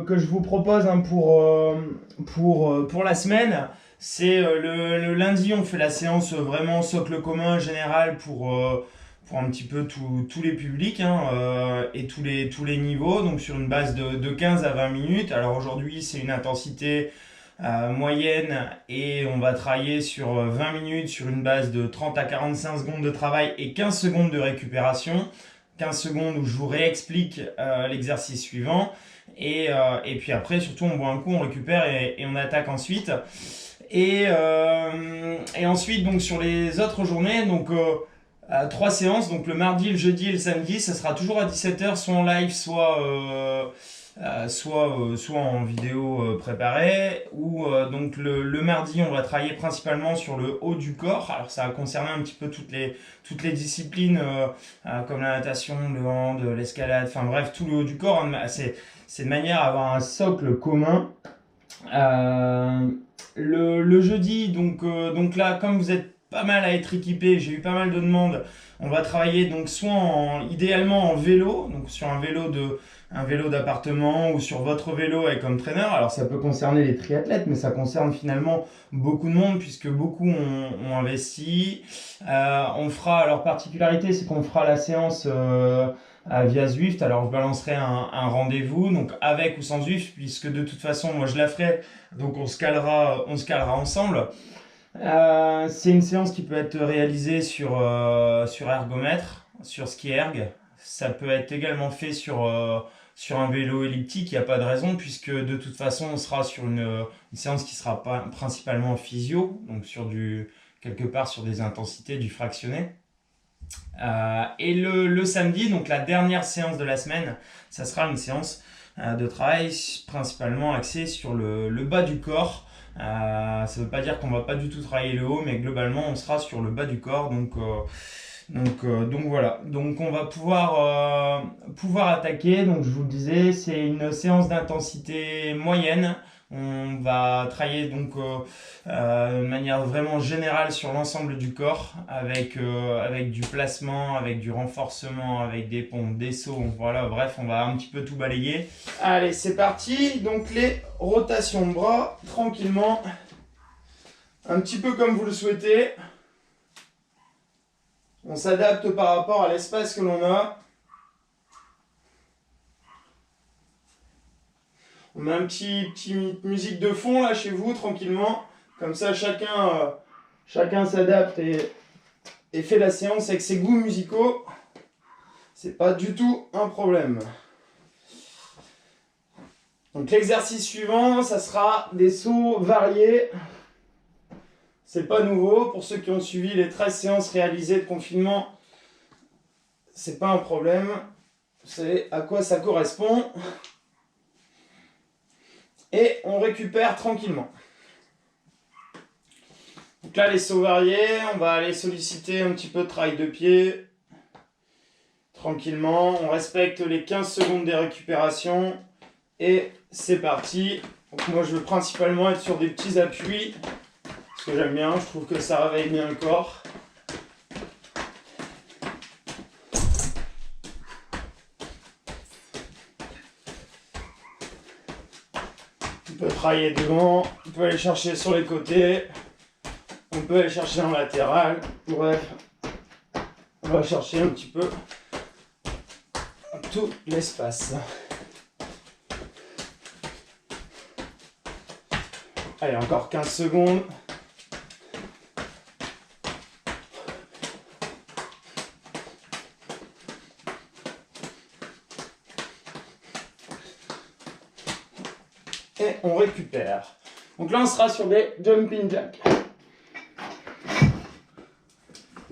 Que je vous propose hein, pour la semaine, c'est le lundi, on fait la séance vraiment socle commun général pour un petit peu tous les publics hein, et tous les niveaux, donc sur une base de 15 à 20 minutes. Alors aujourd'hui, c'est une intensité moyenne et on va travailler sur 20 minutes sur une base de 30 à 45 secondes de travail et 15 secondes de récupération. 15 secondes où je vous réexplique l'exercice suivant. Et puis après, surtout, on boit un coup, on récupère et on attaque ensuite. Et ensuite, donc sur les autres journées, donc 3 séances, donc le mardi, le jeudi et le samedi, ça sera toujours à 17h, soit en live, soit en vidéo préparée. Donc le mardi, on va travailler principalement sur le haut du corps. Alors ça va concerner un petit peu toutes les disciplines comme la natation, le hand, l'escalade, enfin bref, tout le haut du corps. Hein. C'est de manière à avoir un socle commun. Le jeudi, donc là, comme vous êtes pas mal à être équipé, j'ai eu pas mal de demandes, on va travailler donc idéalement en vélo, donc sur un vélo d'appartement ou sur votre vélo avec comme traîneur. Alors ça peut concerner les triathlètes, mais ça concerne finalement beaucoup de monde puisque beaucoup ont investi. On fera, alors particularité, c'est qu'on fera la séance via Zwift. Alors je balancerai un rendez-vous, donc avec ou sans Zwift, puisque de toute façon moi je la ferai, donc on se calera ensemble. C'est une séance qui peut être réalisée sur ergomètre, sur ski erg. Ça peut être également fait sur un vélo elliptique, il n'y a pas de raison, puisque de toute façon on sera sur une séance qui sera principalement physio, donc quelque part sur des intensités, du fractionné. Et le samedi, donc la dernière séance de la semaine, ça sera une séance de travail principalement axée sur le bas du corps. Ça ne veut pas dire qu'on va pas du tout travailler le haut, mais globalement on sera sur le bas du corps. Donc voilà. Donc on va pouvoir attaquer. Donc je vous le disais, c'est une séance d'intensité moyenne. On va travailler donc de manière vraiment générale sur l'ensemble du corps avec du placement, avec du renforcement, avec des pompes, des sauts. Voilà, bref, on va un petit peu tout balayer. Allez, c'est parti. Donc les rotations de bras, tranquillement, un petit peu comme vous le souhaitez. On s'adapte par rapport à l'espace que l'on a. On met un petit musique de fond là chez vous, tranquillement. Comme ça, chacun s'adapte et fait la séance avec ses goûts musicaux. C'est pas du tout un problème. Donc l'exercice suivant, ça sera des sauts variés. C'est pas nouveau. Pour ceux qui ont suivi les 13 séances réalisées de confinement, c'est pas un problème. Vous savez à quoi ça correspond. Et on récupère tranquillement. Donc là, les sauts variés, on va aller solliciter un petit peu de travail de pied. Tranquillement, on respecte les 15 secondes des récupérations. Et c'est parti. Donc moi, je veux principalement être sur des petits appuis. Parce que j'aime bien, je trouve que ça réveille bien le corps. On peut travailler devant, on peut aller chercher sur les côtés, on peut aller chercher en latéral. Bref, on va chercher un petit peu tout l'espace. Allez, encore 15 secondes. Et on récupère. Donc là, on sera sur des jumping jacks.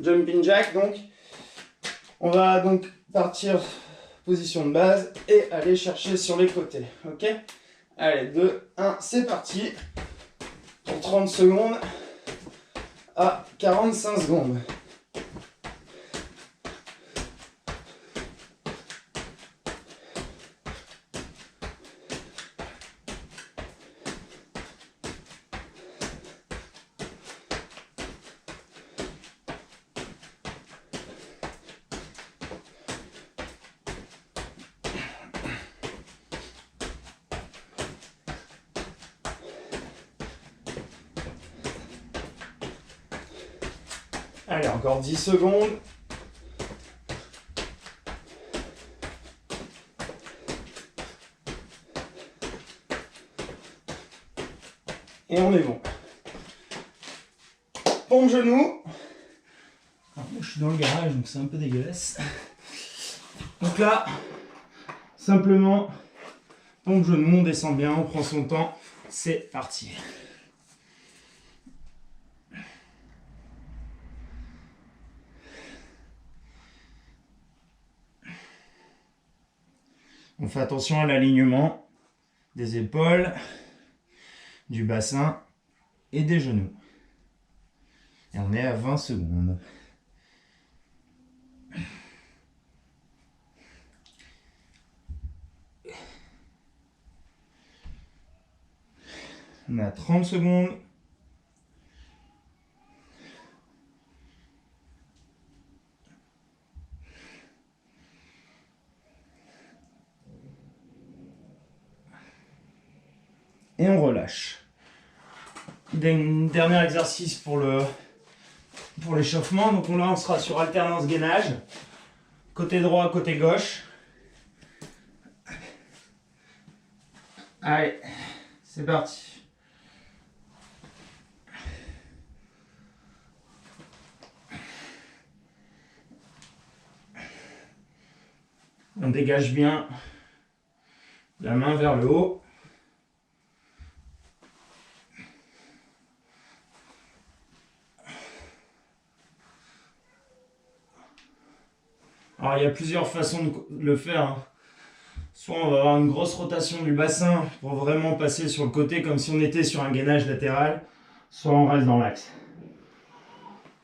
Jumping jack, donc on va donc partir position de base et aller chercher sur les côtés. Ok? Allez, 2, 1, c'est parti. Pour 30 secondes à 45 secondes. Allez, encore 10 secondes. Et on est bon. Pompe genou. Alors, moi, je suis dans le garage, donc c'est un peu dégueulasse. Donc là, simplement, pompe genou, on descend bien, on prend son temps. C'est parti. On fait attention à l'alignement des épaules, du bassin et des genoux. Et on est à 20 secondes. On est à 30 secondes. Et on relâche. Dernier exercice pour l'échauffement. Donc là, on sera sur alternance gainage. Côté droit, côté gauche. Allez, c'est parti. On dégage bien la main vers le haut. Alors il y a plusieurs façons de le faire, hein. Soit on va avoir une grosse rotation du bassin pour vraiment passer sur le côté comme si on était sur un gainage latéral, soit on reste dans l'axe.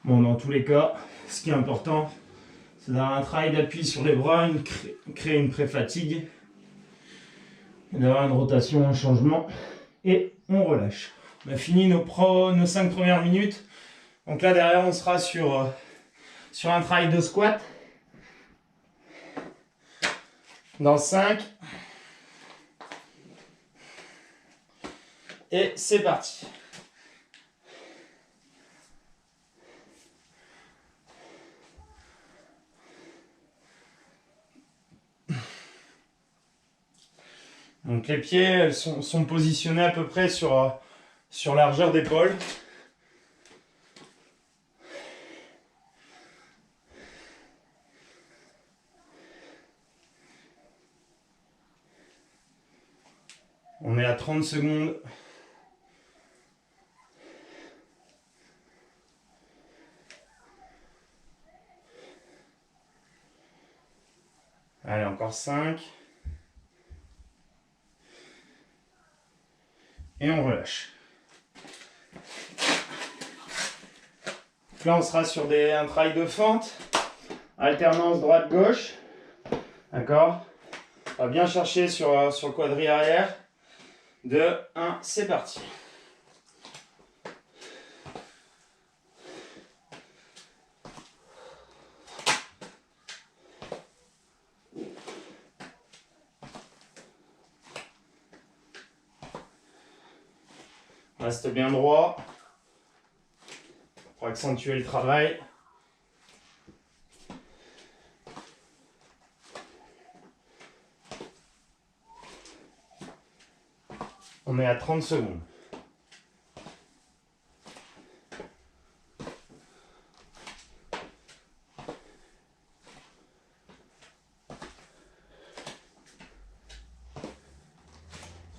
Bon, dans tous les cas, ce qui est important, c'est d'avoir un travail d'appui sur les bras, créer une pré-fatigue, d'avoir une rotation, un changement, et on relâche. On a fini nos 5 premières minutes. Donc là derrière on sera sur un travail de squat. Dans 5. Et c'est parti. Donc les pieds elles sont positionnés à peu près sur largeur d'épaule. On est à 30 secondes. Allez, encore 5. Et on relâche. Là, on sera sur un travail de fente. Alternance droite-gauche. D'accord? On va bien chercher sur le quadri arrière. 2, 1, c'est parti. Reste bien droit pour accentuer le travail. On est à 30 secondes.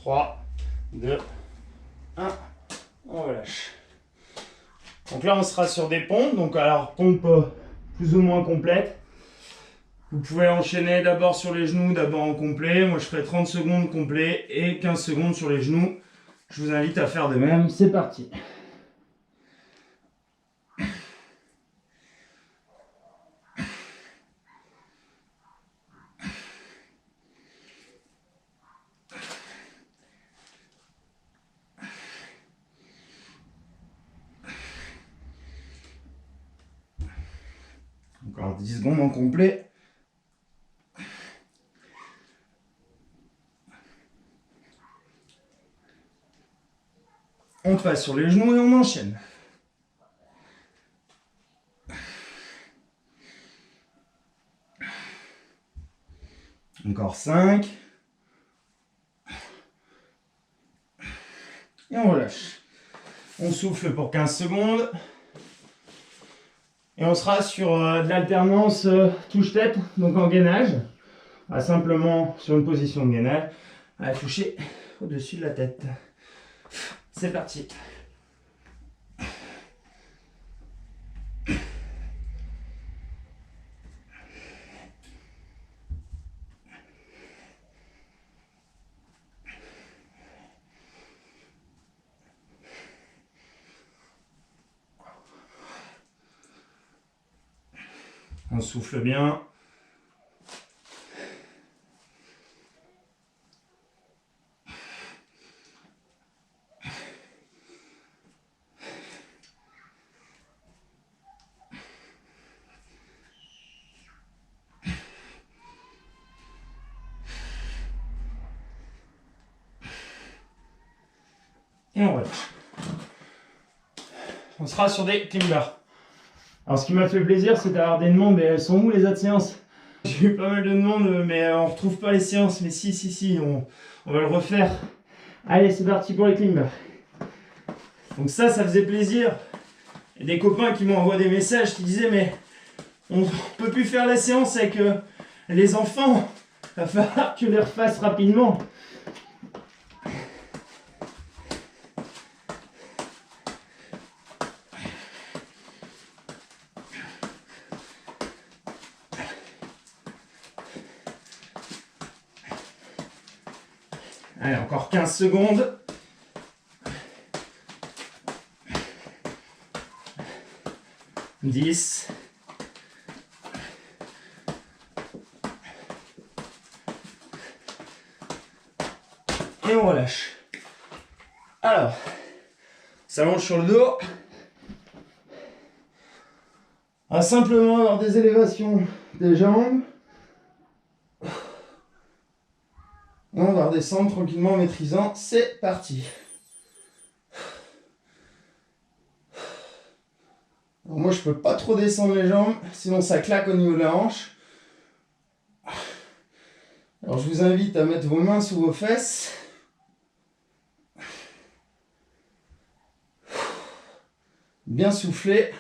Trois, 2, 1. On relâche. Donc là, on sera sur des pompes. Donc alors, pompe plus ou moins complète. Vous pouvez enchaîner d'abord sur les genoux, d'abord en complet. Moi, je ferai 30 secondes complet et 15 secondes sur les genoux. Je vous invite à faire de même. C'est parti. Encore 10 secondes en complet. On passe sur les genoux et on enchaîne. Encore 5. Et on relâche. On souffle pour 15 secondes. Et on sera sur de l'alternance touche-tête, donc en gainage. Simplement sur une position de gainage, à toucher au-dessus de la tête. C'est parti. On souffle bien. Et on relâche. On sera sur des climbers. Alors ce qui m'a fait plaisir, c'est d'avoir des demandes, mais elles sont où les autres séances? J'ai eu pas mal de demandes, mais on retrouve pas les séances. Mais si, on va le refaire. Allez, c'est parti pour les climbers. Donc ça faisait plaisir. Il y a des copains qui m'ont envoyé des messages qui disaient mais on peut plus faire la séance avec les enfants. Il va falloir que tu les refasses rapidement. Allez, encore 15 secondes. « 10. Et on relâche. Alors, on s'allonge sur le dos. On va simplement avoir des élévations des jambes. Et on va redescendre tranquillement en maîtrisant. C'est parti. Alors moi, je peux pas trop descendre les jambes, sinon ça claque au niveau de la hanche. Alors je vous invite à mettre vos mains sous vos fesses. Bien souffler.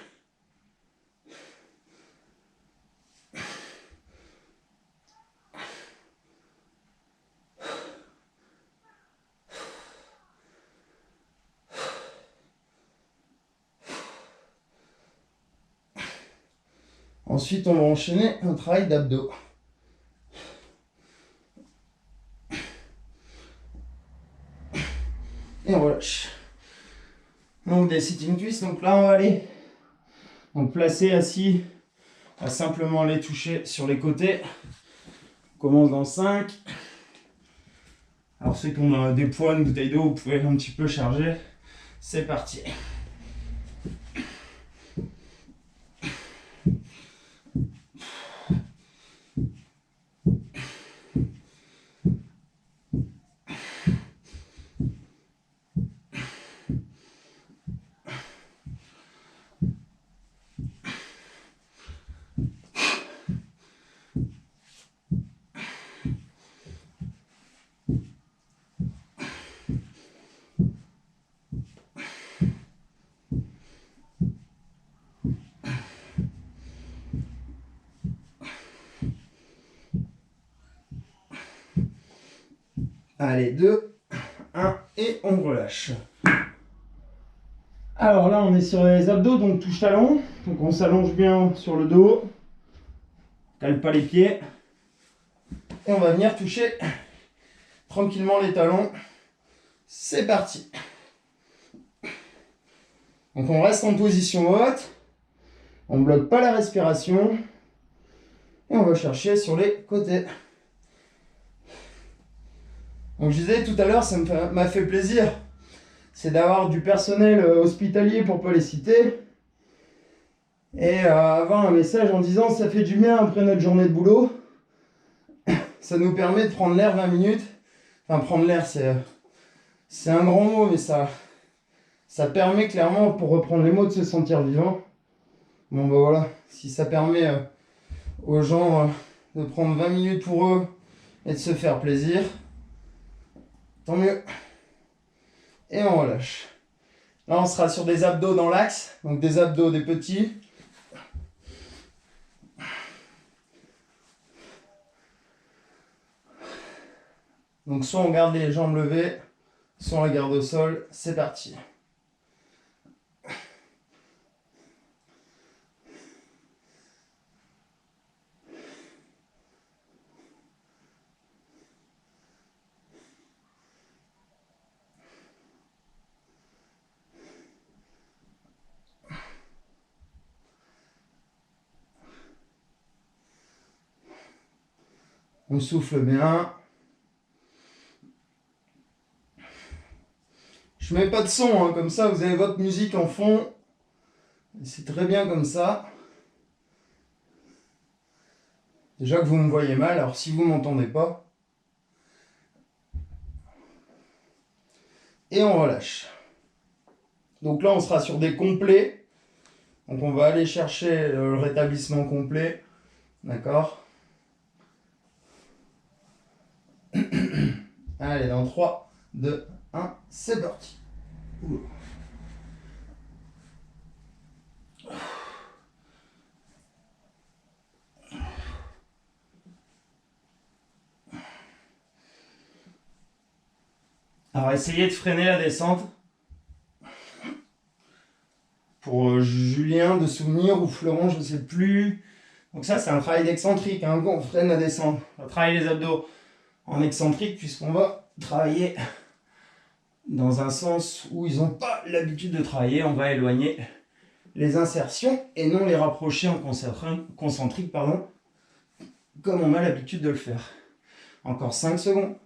Ensuite, on va enchaîner un travail d'abdos. Et on relâche. Donc des sitting twists. Donc là, on va aller placer assis. On va simplement les toucher sur les côtés. On commence dans 5. Alors ceux qui ont des poids, une bouteille d'eau, vous pouvez un petit peu charger. C'est parti. Allez, 2, 1 et on relâche. Alors là, on est sur les abdos, donc touche talon. Donc on s'allonge bien sur le dos. On cale pas les pieds. Et on va venir toucher tranquillement les talons. C'est parti. Donc on reste en position haute. On ne bloque pas la respiration. Et on va chercher sur les côtés. Donc je disais tout à l'heure, ça m'a fait plaisir, c'est d'avoir du personnel hospitalier pour ne pas les citer, et avoir un message en disant ça fait du bien après notre journée de boulot, ça nous permet de prendre l'air 20 minutes, enfin prendre l'air c'est un grand mot, mais ça permet clairement, pour reprendre les mots, de se sentir vivant. Bon voilà, si ça permet aux gens de prendre 20 minutes pour eux, et de se faire plaisir, tant mieux. Et on relâche. Là, on sera sur des abdos dans l'axe, donc des abdos des petits. Donc soit on garde les jambes levées, soit on les garde au sol. C'est parti. On souffle bien. Je mets pas de son, hein, comme ça vous avez votre musique en fond. C'est très bien comme ça. Déjà que vous me voyez mal, alors si vous m'entendez pas. Et on relâche. Donc là on sera sur des complets. Donc on va aller chercher le rétablissement complet. D'accord? Allez, dans 3, 2, 1, c'est parti. Ouh. Alors essayez de freiner la descente. Pour Julien de souvenir ou Florent, je ne sais plus. Donc ça c'est un travail d'excentrique, hein. On freine la descente. On va travailler les abdos en excentrique puisqu'on va travailler dans un sens où ils n'ont pas l'habitude de travailler. On va éloigner les insertions et non les rapprocher en concentrique, pardon, comme on a l'habitude de le faire. Encore 5 secondes.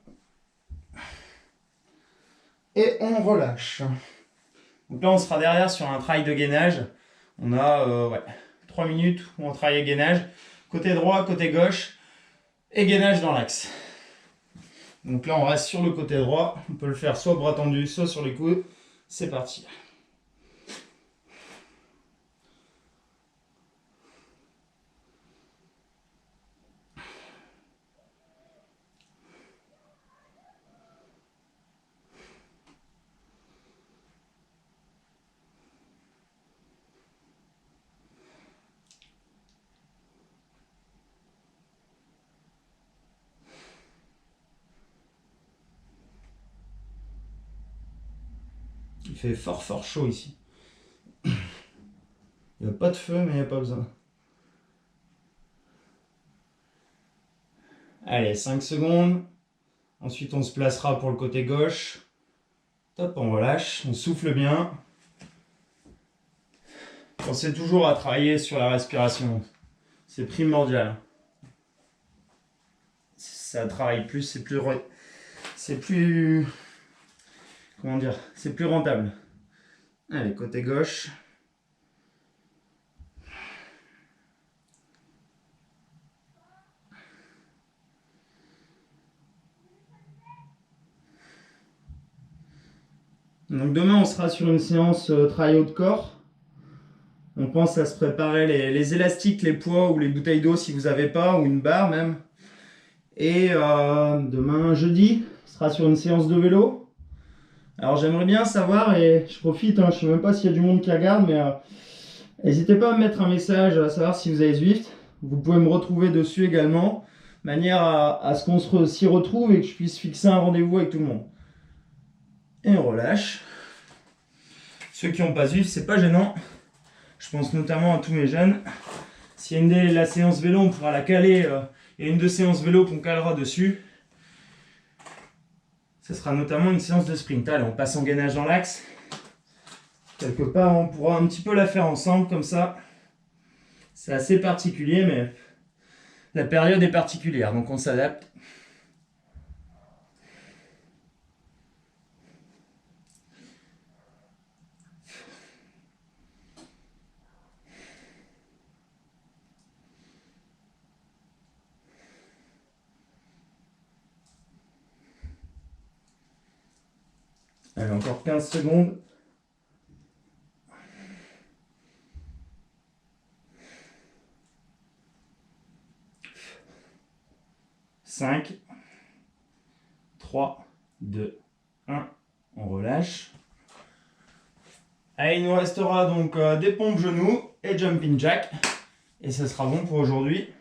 Et on relâche. Donc là, on sera derrière sur un travail de gainage. On a 3 minutes où on travaille gainage. Côté droit, côté gauche et gainage dans l'axe. Donc là, on reste sur le côté droit. On peut le faire soit bras tendus, soit sur les coudes. C'est parti. Il fait fort chaud ici. Il n'y a pas de feu, mais il n'y a pas besoin. Allez, 5 secondes. Ensuite, on se placera pour le côté gauche. Top, on relâche, on souffle bien. Pensez toujours à travailler sur la respiration. C'est primordial. Ça travaille plus, c'est plus, comment dire, c'est plus rentable. Allez, côté gauche. Donc demain, on sera sur une séance travail haut de corps. On pense à se préparer les élastiques, les poids ou les bouteilles d'eau si vous n'avez pas, ou une barre même. Et demain, jeudi, on sera sur une séance de vélo. Alors j'aimerais bien savoir, et je profite, hein, je ne sais même pas s'il y a du monde qui regarde, mais n'hésitez pas à me mettre un message à savoir si vous avez Zwift. Vous pouvez me retrouver dessus également, de manière à ce qu'on s'y retrouve et que je puisse fixer un rendez-vous avec tout le monde. Et on relâche. Ceux qui n'ont pas Zwift, c'est pas gênant. Je pense notamment à tous mes jeunes. S'il y a la séance vélo, on pourra la caler. Il y a une de séances vélo qu'on calera dessus. Ce sera notamment une séance de sprint. Allez, on passe en gainage dans l'axe. Quelque part, on pourra un petit peu la faire ensemble, comme ça. C'est assez particulier, mais la période est particulière, donc on s'adapte. Allez, encore 15 secondes. 5, 3, 2, 1. On relâche. Allez, il nous restera donc des pompes genoux et jumping jack. Et ça sera bon pour aujourd'hui.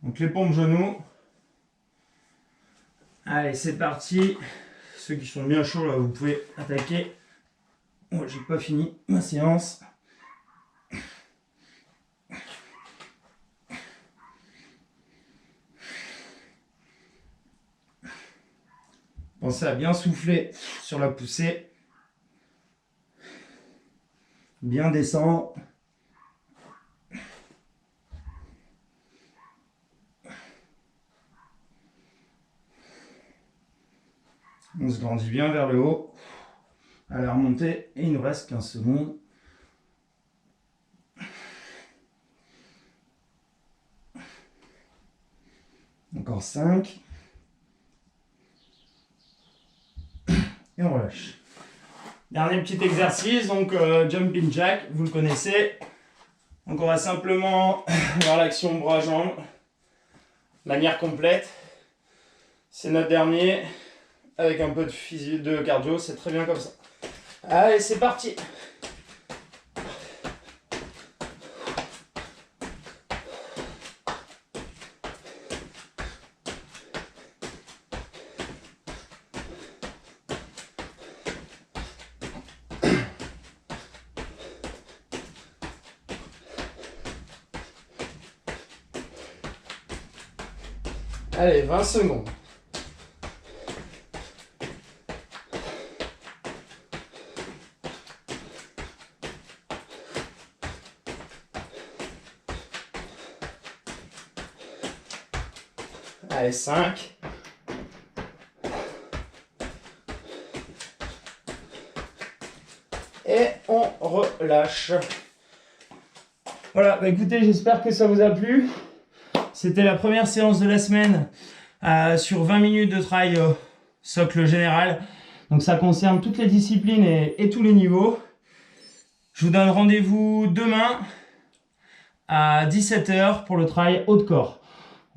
Donc les pompes genoux. Allez, c'est parti. Ceux qui sont bien chauds, là, vous pouvez attaquer. Moi, j'ai pas fini ma séance. Pensez à bien souffler sur la poussée. Bien descendre. On se grandit bien vers le haut. À la remontée. Et il nous reste 15 secondes. Encore 5. Et on relâche. Dernier petit exercice, donc jumping jack, vous le connaissez. Donc on va simplement voir l'action bras-jambes, manière complète. C'est notre dernier, avec un peu de cardio, c'est très bien comme ça. Allez, c'est parti. Allez, 20 secondes. Allez, 5. Et on relâche. Voilà, bah écoutez, j'espère que ça vous a plu. C'était la première séance de la semaine sur 20 minutes de travail socle général. Donc ça concerne toutes les disciplines et tous les niveaux. Je vous donne rendez-vous demain à 17 h pour le travail haut de corps.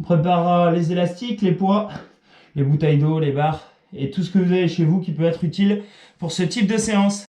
On prépare les élastiques, les poids, les bouteilles d'eau, les barres et tout ce que vous avez chez vous qui peut être utile pour ce type de séance.